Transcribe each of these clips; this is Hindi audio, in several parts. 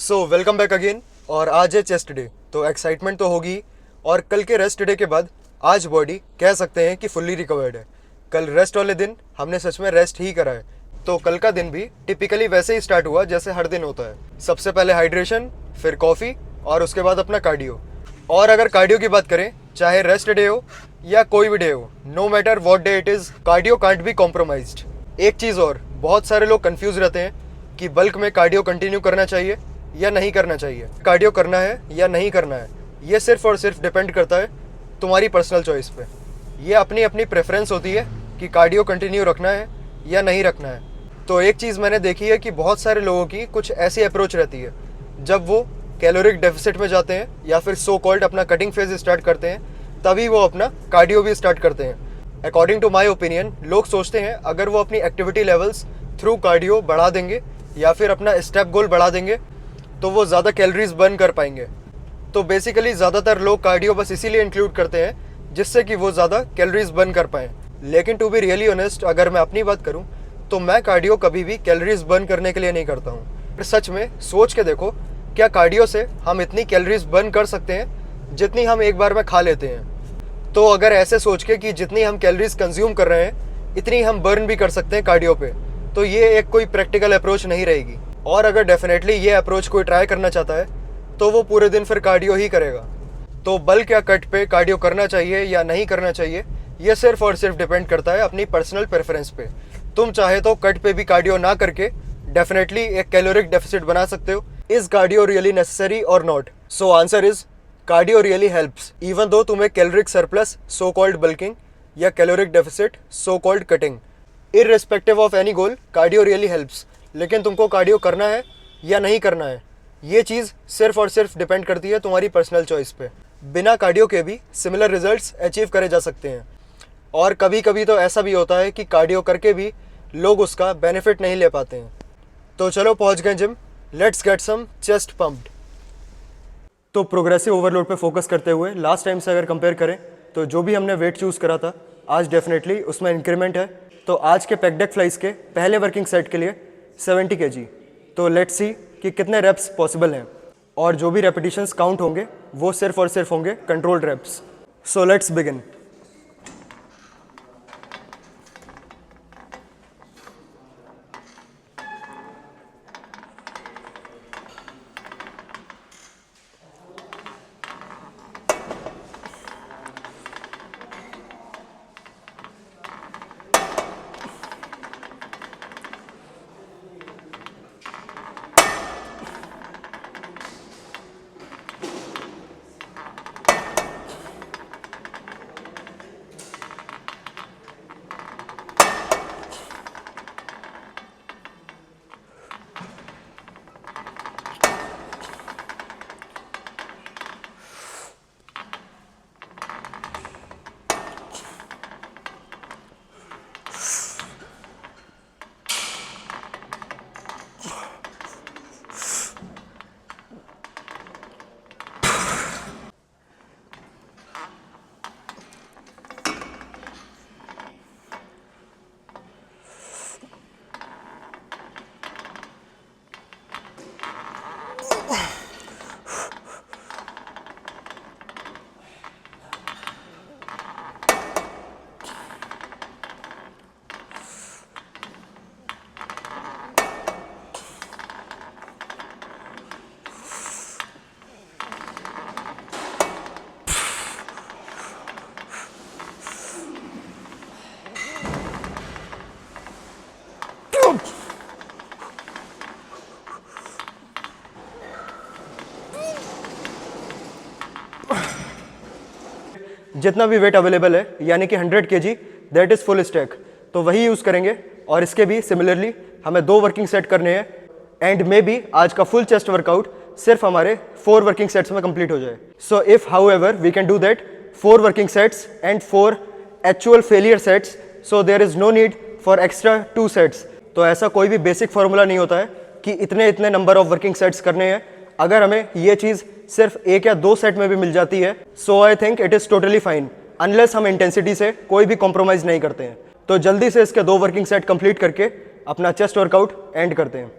So welcome back again. और आज है चेस्ट डे, तो एक्साइटमेंट तो होगी। और कल के रेस्ट डे के बाद आज बॉडी कह सकते हैं कि फुल्ली रिकवर्ड है। कल रेस्ट वाले दिन हमने सच में रेस्ट ही करा है, तो कल का दिन भी टिपिकली वैसे ही स्टार्ट हुआ जैसे हर दिन होता है। सबसे पहले हाइड्रेशन, फिर कॉफ़ी और उसके बाद अपना कार्डियो। और अगर कार्डियो की बात करें, चाहे रेस्ट डे हो या कोई भी डे हो, no matter what day it is, cardio can't be compromised. एक चीज़ और, बहुत सारे लोग कंफ्यूज रहते हैं कि बल्क में कार्डियो कंटिन्यू करना चाहिए या नहीं करना चाहिए। कार्डियो करना है या नहीं करना है, ये सिर्फ और सिर्फ डिपेंड करता है तुम्हारी पर्सनल चॉइस पे। ये अपनी अपनी प्रेफरेंस होती है कि कार्डियो कंटिन्यू रखना है या नहीं रखना है। तो एक चीज़ मैंने देखी है कि बहुत सारे लोगों की कुछ ऐसी अप्रोच रहती है, जब वो कैलोरिक डेफिसिट में जाते हैं या फिर सो कॉल्ड अपना कटिंग फेज स्टार्ट करते हैं, तभी वो अपना कार्डियो भी स्टार्ट करते हैं। अकॉर्डिंग टू माई ओपिनियन, लोग सोचते हैं अगर वो अपनी एक्टिविटी लेवल्स थ्रू कार्डियो बढ़ा देंगे या फिर अपना स्टेप गोल बढ़ा देंगे तो वो ज़्यादा कैलोरीज बर्न कर पाएंगे। तो बेसिकली ज़्यादातर लोग कार्डियो बस इसीलिए इंक्लूड करते हैं जिससे कि वो ज़्यादा कैलोरीज बर्न कर पाएँ। लेकिन टू बी रियली ऑनेस्ट, अगर मैं अपनी बात करूँ तो मैं कार्डियो कभी भी कैलोरीज बर्न करने के लिए नहीं करता हूँ। सच में सोच के देखो, क्या कार्डियो से हम इतनी कैलोरीज बर्न कर सकते हैं जितनी हम एक बार में खा लेते हैं? तो अगर ऐसे सोच के कि जितनी हम कैलोरीज कंज्यूम कर रहे हैं इतनी हम बर्न भी कर सकते हैं कार्डियो पे, तो ये एक कोई प्रैक्टिकल अप्रोच नहीं रहेगी। और अगर डेफिनेटली ये अप्रोच कोई ट्राई करना चाहता है तो वो पूरे दिन फिर कार्डियो ही करेगा। तो बल्क या कट पे कार्डियो करना चाहिए या नहीं करना चाहिए, ये सिर्फ और सिर्फ डिपेंड करता है अपनी पर्सनल प्रेफरेंस पे। तुम चाहे तो कट पे भी कार्डियो ना करके डेफिनेटली एक कैलोरिक डेफिसिट बना सकते हो। इज कार्डियो रियली नेसेसरी और not? So answer is cardio really helps, even though तुम्हें caloric surplus so called bulking या caloric deficit so called cutting, irrespective of any goal, cardio really helps. लेकिन तुमको कार्डियो करना है या नहीं करना है, ये चीज़ सिर्फ और सिर्फ डिपेंड करती है तुम्हारी पर्सनल चॉइस पे। बिना कार्डियो के भी सिमिलर रिजल्ट्स अचीव करे जा सकते हैं। और कभी कभी तो ऐसा भी होता है कि कार्डियो करके भी लोग उसका बेनिफिट नहीं ले पाते हैं। तो चलो पहुंच गए gym, let's get some chest pumped. तो प्रोग्रेसिव ओवरलोड पे फोकस करते हुए लास्ट टाइम से अगर कंपेयर करें तो जो भी हमने वेट चूज़ करा था आज डेफिनेटली उसमें इंक्रीमेंट है। तो आज के पेक डेक फ्लाइज के पहले वर्किंग सेट के लिए 70 kg। तो लेट्स सी कि कितने रेप्स पॉसिबल हैं, और जो भी रेपिटेशंस काउंट होंगे वो सिर्फ और सिर्फ होंगे controlled reps. So let's begin. जितना भी वेट अवेलेबल है यानी कि 100 kg, that is full stack, तो वही यूज़ करेंगे। और इसके भी सिमिलरली हमें 2 वर्किंग सेट करने हैं, एंड मे बी आज का फुल चेस्ट वर्कआउट सिर्फ हमारे 4 वर्किंग सेट्स में कंप्लीट हो जाए। So if however we can do that 4 working sets and 4 actual failure sets, so there is no need for extra 2 sets. तो ऐसा कोई भी बेसिक फॉर्मूला नहीं होता है कि इतने इतने नंबर ऑफ वर्किंग सेट्स करने हैं। अगर हमें ये चीज़ सिर्फ 1 या 2 सेट में भी मिल जाती है, so I think it is totally fine, unless हम इंटेंसिटी से कोई भी कॉम्प्रोमाइज़ नहीं करते हैं। तो जल्दी से इसके 2 वर्किंग सेट कंप्लीट करके अपना चेस्ट वर्कआउट एंड करते हैं।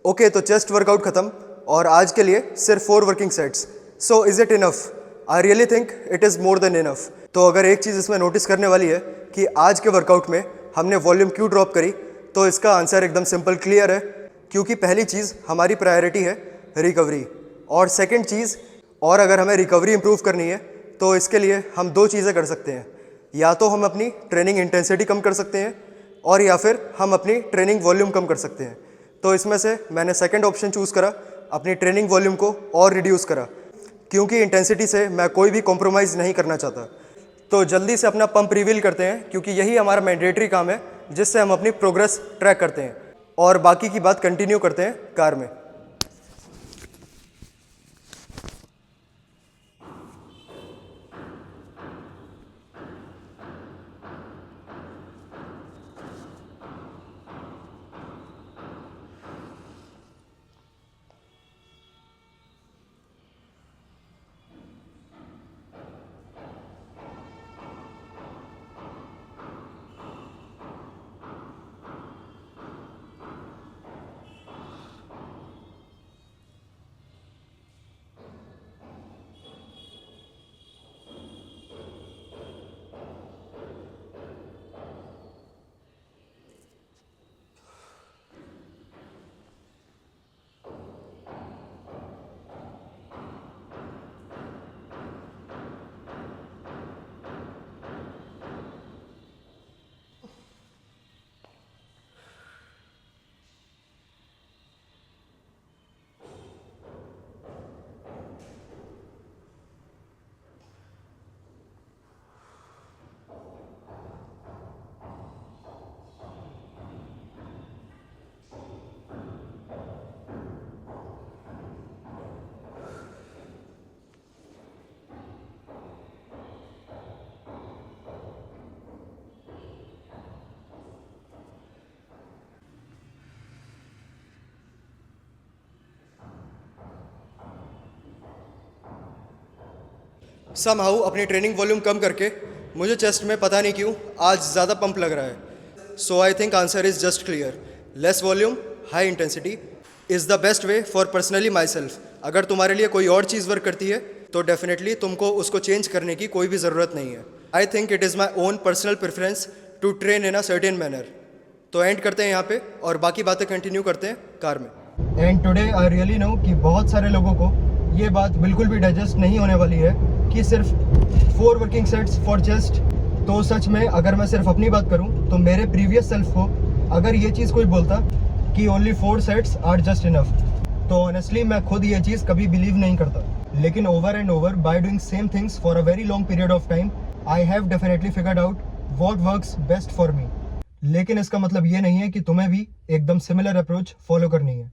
ओके, तो चेस्ट वर्कआउट खत्म और आज के लिए सिर्फ 4 working sets. So is it enough? I really think it is more than enough. तो अगर एक चीज़ इसमें नोटिस करने वाली है कि आज के वर्कआउट में हमने वॉल्यूम क्यों ड्रॉप करी, तो इसका आंसर एकदम सिंपल क्लियर है. क्योंकि पहली चीज़ हमारी प्रायोरिटी है रिकवरी, और सेकंड चीज़, और अगर हमें रिकवरी इंप्रूव करनी है तो इसके लिए हम 2 चीज़ें कर सकते हैं. या तो हम अपनी ट्रेनिंग इंटेंसिटी कम कर सकते हैं, और या फिर हम अपनी ट्रेनिंग वॉल्यूम कम कर सकते हैं. तो इसमें से मैंने सेकंड ऑप्शन चूज़ करा, अपनी ट्रेनिंग वॉल्यूम को और रिड्यूस करा, क्योंकि इंटेंसिटी से मैं कोई भी कॉम्प्रोमाइज़ नहीं करना चाहता. तो जल्दी से अपना पंप रिवील करते हैं, क्योंकि यही हमारा मैंडेटरी काम है जिससे हम अपनी प्रोग्रेस ट्रैक करते हैं, और बाकी की बात कंटिन्यू करते हैं कार में. समहाउ अपनी ट्रेनिंग वॉल्यूम कम करके मुझे चेस्ट में पता नहीं क्यों आज ज़्यादा पंप लग रहा है. So I think answer is just clear. Less volume, high intensity is the best way for personally my self. अगर तुम्हारे लिए कोई और चीज़ वर्क करती है तो डेफिनेटली तुमको उसको चेंज करने की कोई भी ज़रूरत नहीं है. I think it is my own personal preference to train in a certain manner. तो एंड करते हैं यहाँ पे और बाकी बातें कंटिन्यू करते हैं कार में. And today I really know कि बहुत सारे लोगों को ये बात बिल्कुल भी डाइजेस्ट नहीं होने वाली है कि सिर्फ 4 वर्किंग सेट्स फॉर चेस्ट. तो सच में अगर मैं सिर्फ अपनी बात करूं तो मेरे प्रीवियस सेल्फ को अगर ये चीज़ कोई बोलता कि only 4 sets are just enough, तो ऑनेस्टली मैं खुद ये चीज़ कभी बिलीव नहीं करता. लेकिन over and over by doing same things for a very long period of time I have definitely figured out what works best for me. लेकिन इसका मतलब ये नहीं है कि तुम्हें भी एकदम सिमिलर अप्रोच फॉलो करनी है.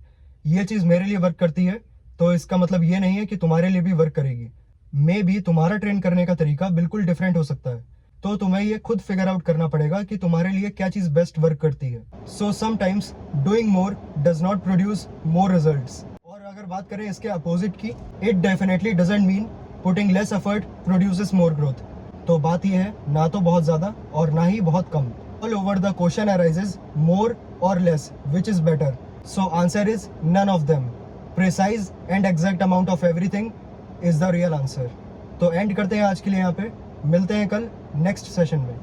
ये चीज़ मेरे लिए वर्क करती है तो इसका मतलब ये नहीं है कि तुम्हारे लिए भी वर्क करेगी. मे भी तुम्हारा ट्रेन करने का तरीका बिल्कुल डिफरेंट हो सकता है, तो तुम्हें ये खुद फिगर आउट करना पड़ेगा कि तुम्हारे लिए क्या चीज़ बेस्ट वर्क करती है. So sometimes doing more does not produce more results. और अगर बात करें इसके अपोजिट की, it definitely doesn't mean putting less effort produces more growth. तो बात यह है, ना तो बहुत ज़्यादा और ना ही बहुत कम. All over the question arises more और less, which is better. So answer is none of them. Precise and exact amount of everything is the real answer. तो एंड करते हैं आज के लिए यहाँ पे. मिलते हैं कल नेक्स्ट सेशन में.